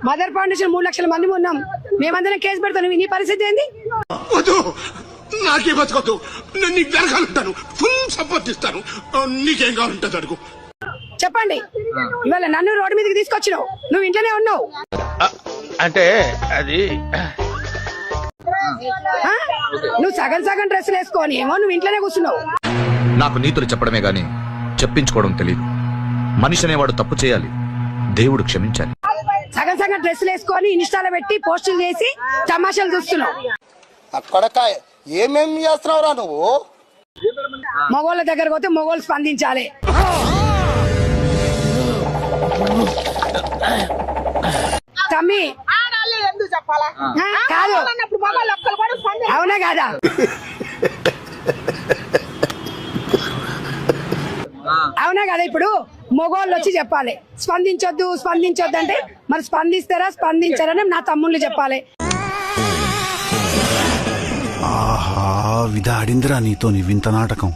Mother foundation 3 లక్షల మంది ఉన్నాం, మేమందరం కేసు పెడతాం. నీ పరిస్థితి ఏంది? నాకే బతకద్దు, నేను నీకు జరగాలంటాను, ఫుల్ సపోర్ట్ ఇస్తాను. నీకేం కావాలంటే అడుగు. చెప్పండి. ఇవాళ నన్ను రోడ్డు మీదకి తీసుకొచ్చినావు, నువ్వు ఇంట్లోనే ఉన్నావు అంటే అది నువ్వు సగం సగం డ్రెస్సులు వేసుకొని ఏమో నువ్వు ఇంట్లోనే కూర్చున్నావు. నాకు నీతులు చెప్పడమే గాని చెప్పించుకోవడం తెలియదు. మనిషి అనేవాడు తప్పు చేయాలి, దేవుడు క్షమించాలి. సగం సగం డ్రెస్సులు వేసుకొని ఇన్స్టాలో పెట్టి పోస్టులు చేసి తమాషాలు చూస్తున్నావు. అక్కడ ఏమేం చేస్తున్నావురా నువ్వు? మగోళ్ళ దగ్గరకు పోతే మగోళ్ళు స్పందించాలి. తమ్మి కాదు, అవునా కాదా? అవునా కదా? ఇప్పుడు మగోళ్ళు వచ్చి చెప్పాలి స్పందించొద్దు స్పందించొద్దు అంటే, మరి స్పందిస్తారా స్పందించారని నా తమ్ముళ్ళు చెప్పాలి. ఆహా, విధాడిందిరా నీతో నీ వింత నాటకం.